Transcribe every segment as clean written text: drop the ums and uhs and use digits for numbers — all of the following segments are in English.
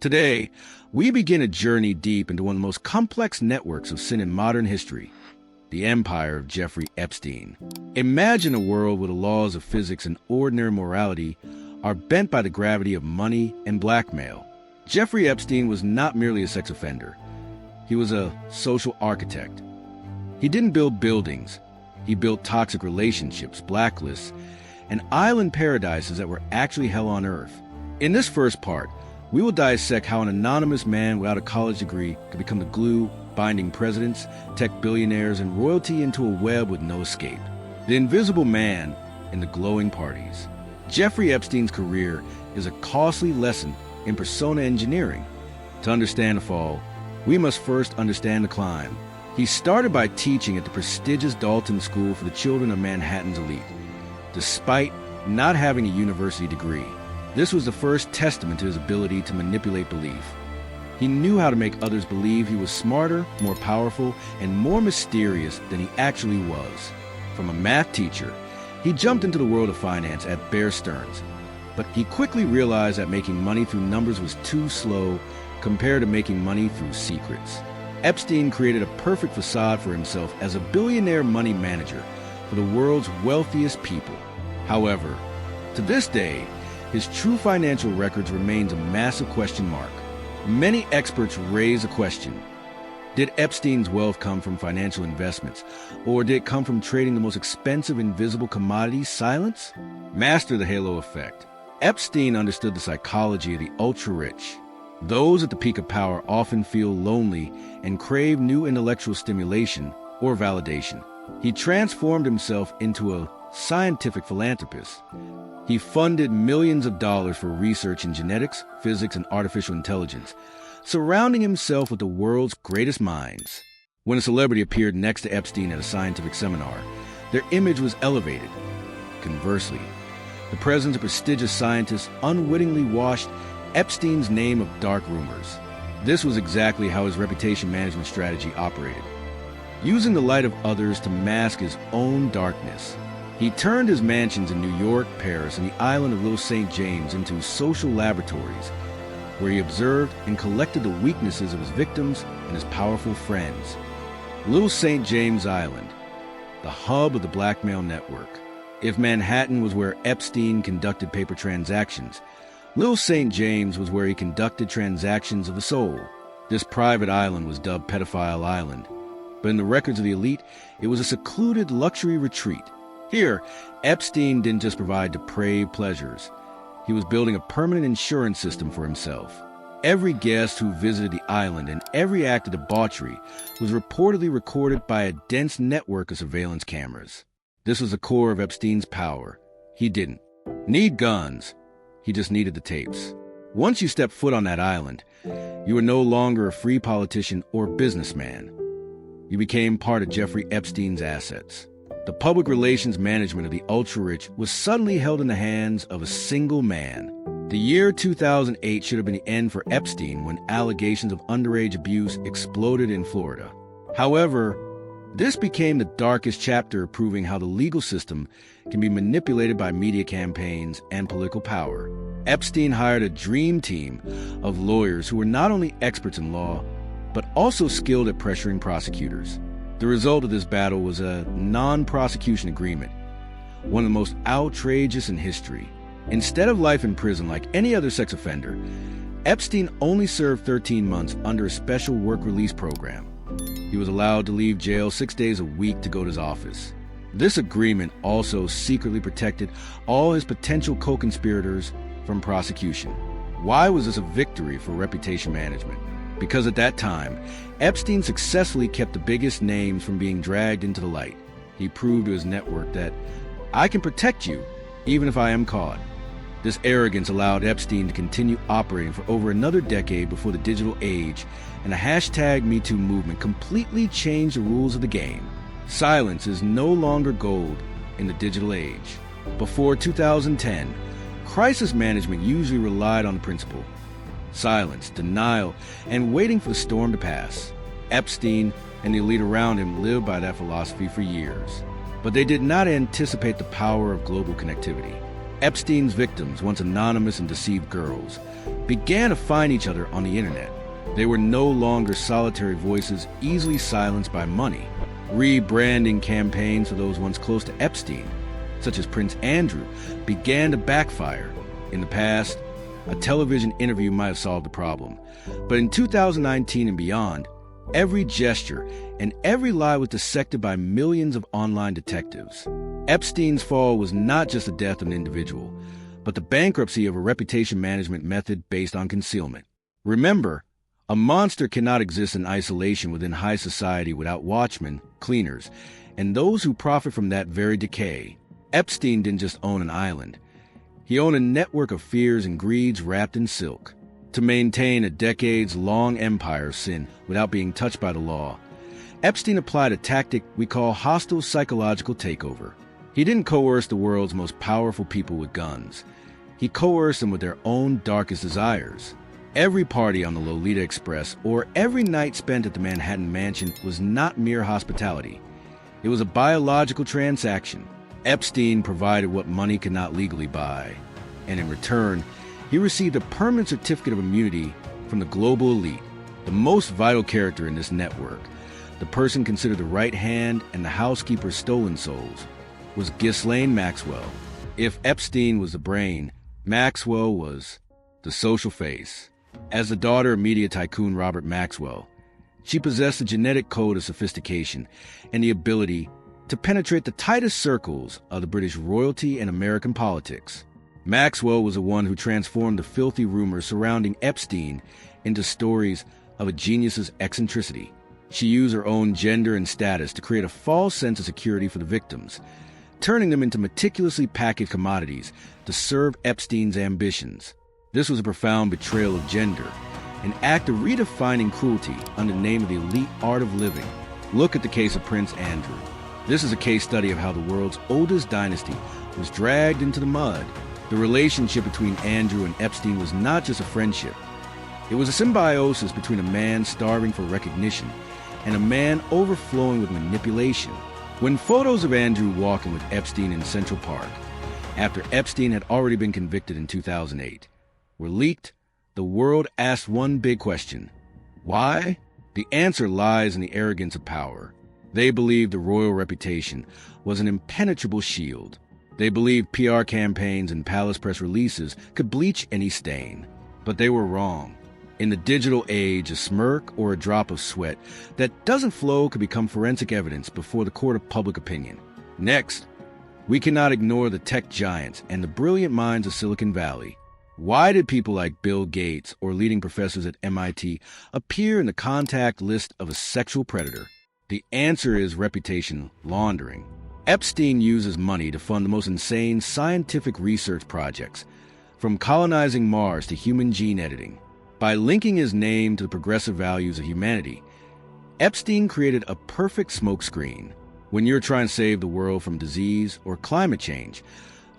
Today, we begin a journey deep into one of the most complex networks of sin in modern history, the empire of Jeffrey Epstein. Imagine a world where the laws of physics and ordinary morality are bent by the gravity of money and blackmail. Jeffrey Epstein was not merely a sex offender. He was a social architect. He didn't build buildings. He built toxic relationships, blacklists, and island paradises that were actually hell on earth. In this first part, we will dissect how an anonymous man without a college degree could become the glue binding presidents, tech billionaires, and royalty into a web with no escape. The invisible man in the glowing parties. Jeffrey Epstein's career is a costly lesson in persona engineering. To understand the fall, we must first understand the climb. He started by teaching at the prestigious Dalton School for the Children of Manhattan's elite, despite not having a university degree. This was the first testament to his ability to manipulate belief. He knew how to make others believe he was smarter, more powerful, and more mysterious than he actually was. From a math teacher, he jumped into the world of finance at Bear Stearns, but he quickly realized that making money through numbers was too slow compared to making money through secrets. Epstein created a perfect facade for himself as a billionaire money manager for the world's wealthiest people. However, to this day, his true financial records remains a massive question mark. Many experts raise a question. Did Epstein's wealth come from financial investments, or did it come from trading the most expensive invisible commodity, silence? Master the halo effect. Epstein understood the psychology of the ultra-rich. Those at the peak of power often feel lonely and crave new intellectual stimulation or validation. He transformed himself into a scientific philanthropist. He funded millions of dollars for research in genetics, physics, and artificial intelligence, surrounding himself with the world's greatest minds. When a celebrity appeared next to Epstein at a scientific seminar, their image was elevated. Conversely, the presence of prestigious scientists unwittingly washed Epstein's name of dark rumors. This was exactly how his reputation management strategy operated. Using the light of others to mask his own darkness, he turned his mansions in New York, Paris, and the island of Little St. James into social laboratories, where he observed and collected the weaknesses of his victims and his powerful friends. Little St. James Island, the hub of the blackmail network. If Manhattan was where Epstein conducted paper transactions, Little St. James was where he conducted transactions of the soul. This private island was dubbed Pedophile Island, but in the records of the elite, it was a secluded luxury retreat. Here, Epstein didn't just provide depraved pleasures. He was building a permanent insurance system for himself. Every guest who visited the island and every act of debauchery was reportedly recorded by a dense network of surveillance cameras. This was the core of Epstein's power. He didn't need guns. He just needed the tapes. Once you stepped foot on that island, you were no longer a free politician or businessman. You became part of Jeffrey Epstein's assets. The public relations management of the ultra-rich was suddenly held in the hands of a single man. The year 2008 should have been the end for Epstein when allegations of underage abuse exploded in Florida. However, this became the darkest chapter, proving how the legal system can be manipulated by media campaigns and political power. Epstein hired a dream team of lawyers who were not only experts in law, but also skilled at pressuring prosecutors. The result of this battle was a non-prosecution agreement, one of the most outrageous in history. Instead of life in prison like any other sex offender, Epstein only served 13 months under a special work release program. He was allowed to leave jail 6 days a week to go to his office. This agreement also secretly protected all his potential co-conspirators from prosecution. Why was this a victory for reputation management? Because at that time, Epstein successfully kept the biggest names from being dragged into the light. He proved to his network that I can protect you even if I am caught. This arrogance allowed Epstein to continue operating for over another decade before the digital age, and the hashtag #MeToo movement completely changed the rules of the game. Silence is no longer gold in the digital age. Before 2010, crisis management usually relied on the principle: silence, denial, and waiting for the storm to pass. Epstein and the elite around him lived by that philosophy for years. But they did not anticipate the power of global connectivity. Epstein's victims, once anonymous and deceived girls, began to find each other on the internet. They were no longer solitary voices easily silenced by money. Rebranding campaigns for those once close to Epstein, such as Prince Andrew, began to backfire. In the past, a television interview might have solved the problem. But in 2019 and beyond, every gesture and every lie was dissected by millions of online detectives. Epstein's fall was not just the death of an individual, but the bankruptcy of a reputation management method based on concealment. Remember, a monster cannot exist in isolation within high society without watchmen, cleaners, and those who profit from that very decay. Epstein didn't just own an island. He owned a network of fears and greeds wrapped in silk. To maintain a decades-long empire of sin without being touched by the law, Epstein applied a tactic we call hostile psychological takeover. He didn't coerce the world's most powerful people with guns. He coerced them with their own darkest desires. Every party on the Lolita Express or every night spent at the Manhattan Mansion was not mere hospitality. It was a biological transaction. Epstein provided what money could not legally buy, and in return, he received a permanent certificate of immunity from the global elite, the most vital character in this network. The person considered the right hand and the housekeeper's stolen souls was Ghislaine Maxwell. If Epstein was the brain, Maxwell was the social face. As the daughter of media tycoon Robert Maxwell, she possessed the genetic code of sophistication and the ability to penetrate the tightest circles of the British royalty and American politics. Maxwell was the one who transformed the filthy rumors surrounding Epstein into stories of a genius's eccentricity. She used her own gender and status to create a false sense of security for the victims, turning them into meticulously packaged commodities to serve Epstein's ambitions. This was a profound betrayal of gender, an act of redefining cruelty under the name of the elite art of living. Look at the case of Prince Andrew. This is a case study of how the world's oldest dynasty was dragged into the mud. The relationship between Andrew and Epstein was not just a friendship. It was a symbiosis between a man starving for recognition and a man overflowing with manipulation. When photos of Andrew walking with Epstein in Central Park, after Epstein had already been convicted in 2008, were leaked, the world asked one big question. Why? The answer lies in the arrogance of power. They believed the royal reputation was an impenetrable shield. They believed PR campaigns and palace press releases could bleach any stain. But they were wrong. In the digital age, a smirk or a drop of sweat that doesn't flow could become forensic evidence before the court of public opinion. Next, we cannot ignore the tech giants and the brilliant minds of Silicon Valley. Why did people like Bill Gates or leading professors at MIT appear in the contact list of a sexual predator? The answer is reputation laundering. Epstein uses money to fund the most insane scientific research projects, from colonizing Mars to human gene editing. By linking his name to the progressive values of humanity, Epstein created a perfect smokescreen. When you're trying to save the world from disease or climate change,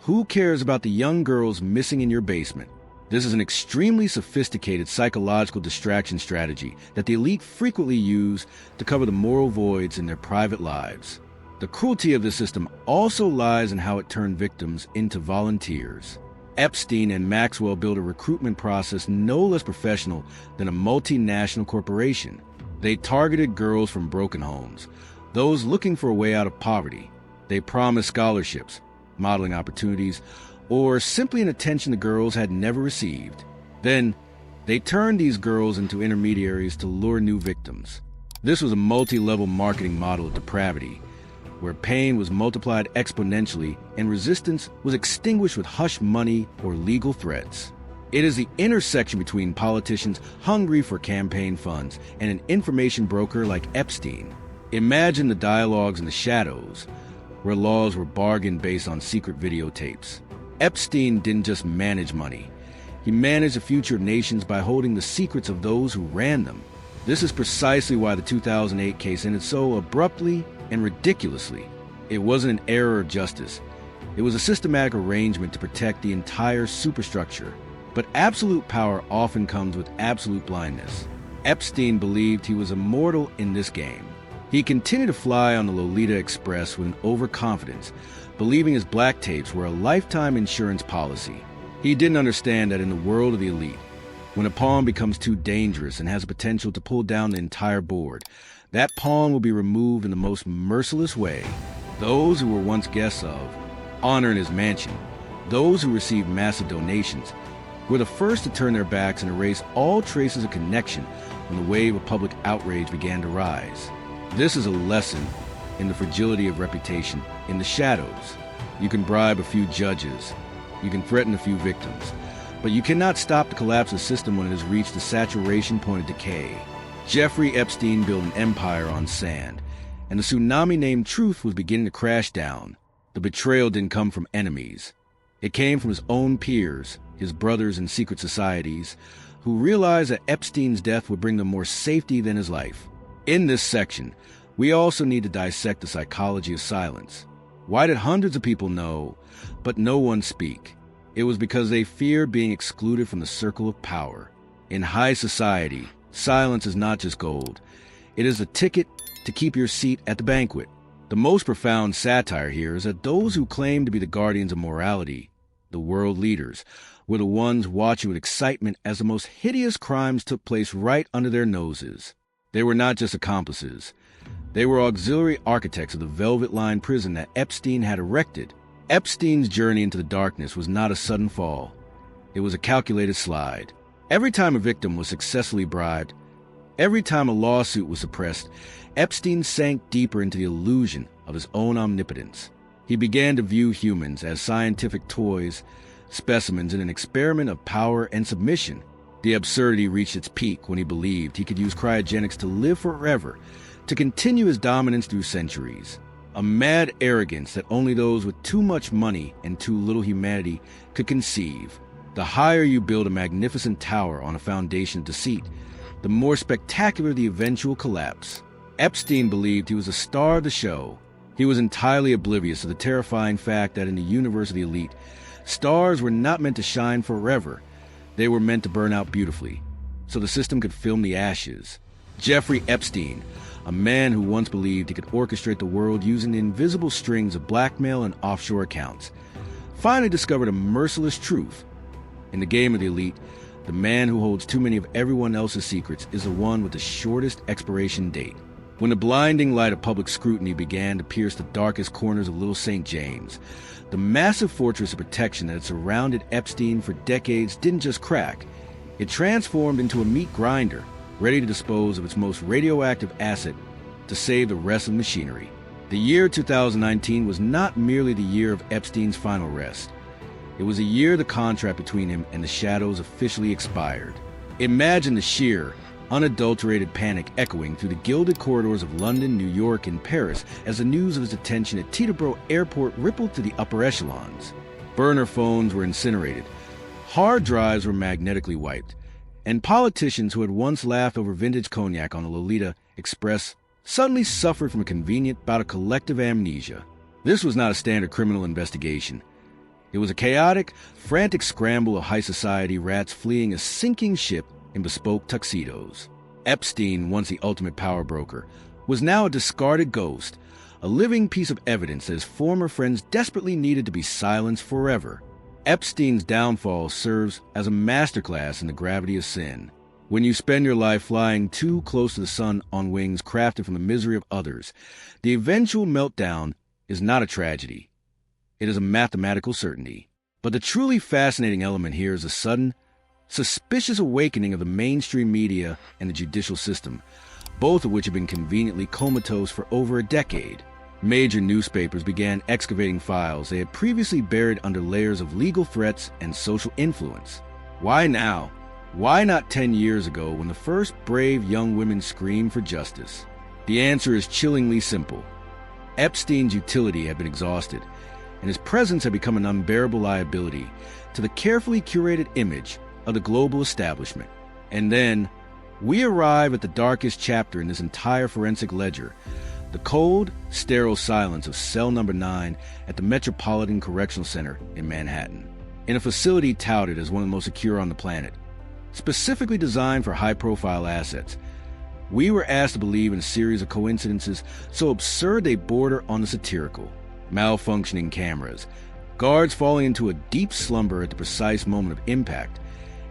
who cares about the young girls missing in your basement? This is an extremely sophisticated psychological distraction strategy that the elite frequently use to cover the moral voids in their private lives. The cruelty of this system also lies in how it turned victims into volunteers. Epstein and Maxwell built a recruitment process no less professional than a multinational corporation. They targeted girls from broken homes, those looking for a way out of poverty. They promised scholarships, modeling opportunities, or simply an attention the girls had never received. Then, they turned these girls into intermediaries to lure new victims. This was a multi-level marketing model of depravity, where pain was multiplied exponentially and resistance was extinguished with hush money or legal threats. It is the intersection between politicians hungry for campaign funds and an information broker like Epstein. Imagine the dialogues in the shadows, where laws were bargained based on secret videotapes. Epstein didn't just manage money. He managed the future of nations by holding the secrets of those who ran them. This is precisely why the 2008 case ended so abruptly and ridiculously. It wasn't an error of justice. It was a systematic arrangement to protect the entire superstructure. But absolute power often comes with absolute blindness. Epstein believed he was immortal in this game. He continued to fly on the Lolita Express with an overconfidence, believing his black tapes were a lifetime insurance policy. He didn't understand that in the world of the elite, When a pawn becomes too dangerous and has the potential to pull down the entire board, that pawn will be removed in the most merciless way. Those who were once guests of honor in his mansion, those who received massive donations, were the first to turn their backs and erase all traces of connection when the wave of public outrage began to rise. This is a lesson in the fragility of reputation in the shadows. You can bribe a few judges, you can threaten a few victims, but you cannot stop the collapse of the system when it has reached the saturation point of decay. Jeffrey Epstein built an empire on sand, and the tsunami named Truth was beginning to crash down. The betrayal didn't come from enemies. It came from his own peers, his brothers in secret societies, who realized that Epstein's death would bring them more safety than his life. In this section, we also need to dissect the psychology of silence. Why did hundreds of people know, but no one speak? It was because they feared being excluded from the circle of power. In high society, silence is not just gold. It is a ticket to keep your seat at the banquet. The most profound satire here is that those who claim to be the guardians of morality, the world leaders, were the ones watching with excitement as the most hideous crimes took place right under their noses. They were not just accomplices. They were auxiliary architects of the velvet-lined prison that Epstein had erected. Epstein's journey into the darkness was not a sudden fall. It was a calculated slide. Every time a victim was successfully bribed, every time a lawsuit was suppressed, Epstein sank deeper into the illusion of his own omnipotence. He began to view humans as scientific toys, specimens in an experiment of power and submission. The absurdity reached its peak when he believed he could use cryogenics to live forever, to continue his dominance through centuries. A mad arrogance that only those with too much money and too little humanity could conceive. The higher you build a magnificent tower on a foundation of deceit, the more spectacular the eventual collapse. Epstein believed he was a star of the show. He was entirely oblivious of the terrifying fact that in the universe of the elite, stars were not meant to shine forever. They were meant to burn out beautifully, so the system could film the ashes. Jeffrey Epstein, a man who once believed he could orchestrate the world using the invisible strings of blackmail and offshore accounts, finally discovered a merciless truth. In the game of the elite, the man who holds too many of everyone else's secrets is the one with the shortest expiration date. When the blinding light of public scrutiny began to pierce the darkest corners of Little St. James, the massive fortress of protection that had surrounded Epstein for decades didn't just crack. It transformed into a meat grinder, ready to dispose of its most radioactive asset to save the rest of the machinery. The year 2019 was not merely the year of Epstein's final rest. It was a year the contract between him and the shadows officially expired. Imagine the sheer, unadulterated panic echoing through the gilded corridors of London, New York, and Paris as the news of his detention at Teterboro Airport rippled to the upper echelons. Burner phones were incinerated, hard drives were magnetically wiped, and politicians who had once laughed over vintage cognac on the Lolita Express suddenly suffered from a convenient bout of collective amnesia. This was not a standard criminal investigation. It was a chaotic, frantic scramble of high society rats fleeing a sinking ship in bespoke tuxedos. Epstein, once the ultimate power broker, was now a discarded ghost, a living piece of evidence that his former friends desperately needed to be silenced forever. Epstein's downfall serves as a masterclass in the gravity of sin. When you spend your life flying too close to the sun on wings crafted from the misery of others, the eventual meltdown is not a tragedy. It is a mathematical certainty. But the truly fascinating element here is the sudden, suspicious awakening of the mainstream media and the judicial system, both of which have been conveniently comatose for over a decade. Major newspapers began excavating files they had previously buried under layers of legal threats and social influence. Why now? Why not 10 years ago when the first brave young women screamed for justice? The answer is chillingly simple. Epstein's utility had been exhausted, and his presence had become an unbearable liability to the carefully curated image of the global establishment. And then, we arrive at the darkest chapter in this entire forensic ledger, the cold, sterile silence of cell number 9 at the Metropolitan Correctional Center in Manhattan, in a facility touted as one of the most secure on the planet. Specifically designed for high-profile assets, we were asked to believe in a series of coincidences so absurd they border on the satirical. Malfunctioning cameras, guards falling into a deep slumber at the precise moment of impact,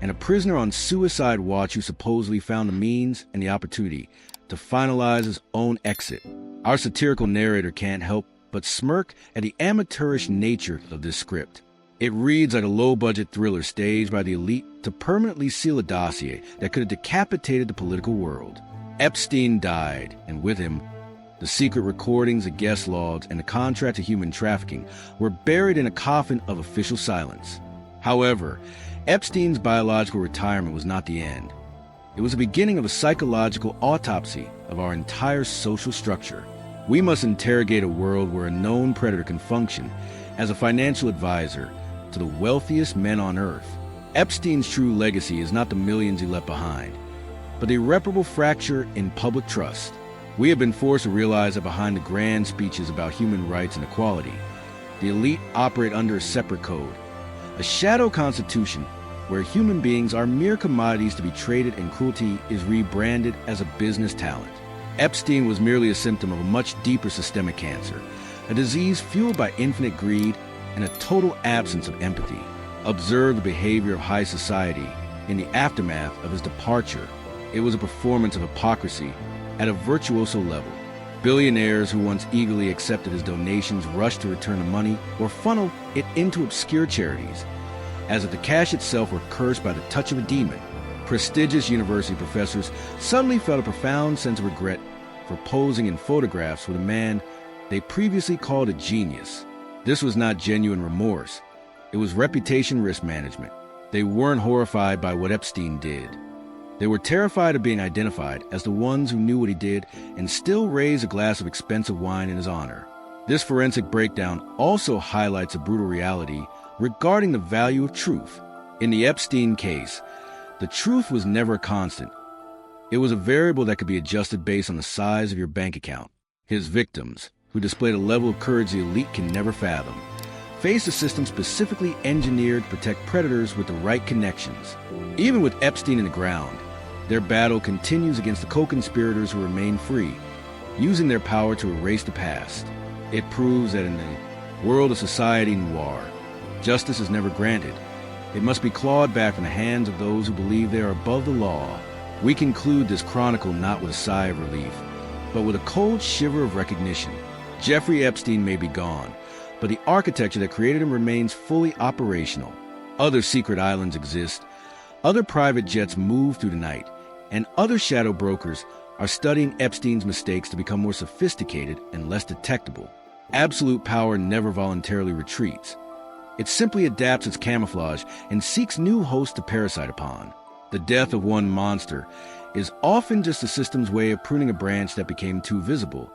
and a prisoner on suicide watch who supposedly found the means and the opportunity to finalize his own exit. Our satirical narrator can't help but smirk at the amateurish nature of this script. It reads like a low-budget thriller staged by the elite to permanently seal a dossier that could have decapitated the political world. Epstein died, and with him, the secret recordings, the guest logs, and the contract to human trafficking were buried in a coffin of official silence. However, Epstein's biological retirement was not the end. It was the beginning of a psychological autopsy of our entire social structure. We must interrogate a world where a known predator can function as a financial advisor to the wealthiest men on earth. Epstein's true legacy is not the millions he left behind, but the irreparable fracture in public trust. We have been forced to realize that behind the grand speeches about human rights and equality, the elite operate under a separate code, a shadow constitution where human beings are mere commodities to be traded and cruelty is rebranded as a business talent. Epstein was merely a symptom of a much deeper systemic cancer, a disease fueled by infinite greed and a total absence of empathy. Observe the behavior of high society in the aftermath of his departure. It was a performance of hypocrisy at a virtuoso level. Billionaires who once eagerly accepted his donations rushed to return the money or funnel it into obscure charities, as if the cash itself were cursed by the touch of a demon. Prestigious university professors suddenly felt a profound sense of regret for posing in photographs with a man they previously called a genius. This was not genuine remorse. It was reputation risk management. They weren't horrified by what Epstein did. They were terrified of being identified as the ones who knew what he did and still raised a glass of expensive wine in his honor. This forensic breakdown also highlights a brutal reality regarding the value of truth. In the Epstein case, the truth was never a constant. It was a variable that could be adjusted based on the size of your bank account. His victims, who displayed a level of courage the elite can never fathom, faced a system specifically engineered to protect predators with the right connections. Even with Epstein in the ground, their battle continues against the co-conspirators who remain free, using their power to erase the past. It proves that in the world of Society Noir, justice is never granted. It must be clawed back from the hands of those who believe they are above the law. We conclude this chronicle not with a sigh of relief, but with a cold shiver of recognition. Jeffrey Epstein may be gone, but the architecture that created him remains fully operational. Other secret islands exist, other private jets move through the night, and other shadow brokers are studying Epstein's mistakes to become more sophisticated and less detectable. Absolute power never voluntarily retreats. It simply adapts its camouflage and seeks new hosts to parasite upon. The death of one monster is often just the system's way of pruning a branch that became too visible,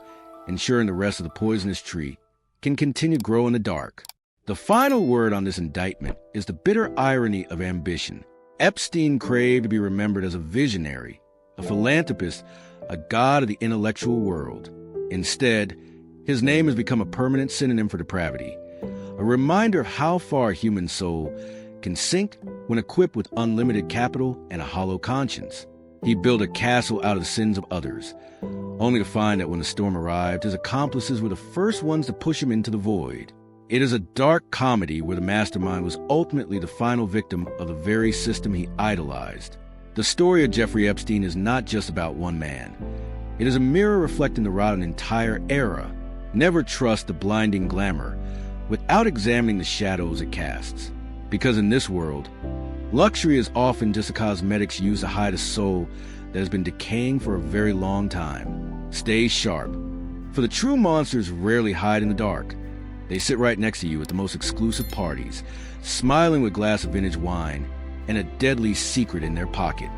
ensuring the rest of the poisonous tree can continue to grow in the dark. The final word on this indictment is the bitter irony of ambition. Epstein craved to be remembered as a visionary, a philanthropist, a god of the intellectual world. Instead, his name has become a permanent synonym for depravity, a reminder of how far a human soul can sink when equipped with unlimited capital and a hollow conscience. He built a castle out of the sins of others, only to find that when the storm arrived, his accomplices were the first ones to push him into the void. It is a dark comedy where the mastermind was ultimately the final victim of the very system he idolized. The story of Jeffrey Epstein is not just about one man. It is a mirror reflecting the rot of an entire era. Never trust the blinding glamour without examining the shadows it casts. Because in this world, luxury is often just a cosmetics used to hide a soul that has been decaying for a very long time. Stay sharp, for the true monsters rarely hide in the dark. They sit right next to you at the most exclusive parties, smiling with a glass of vintage wine and a deadly secret in their pocket.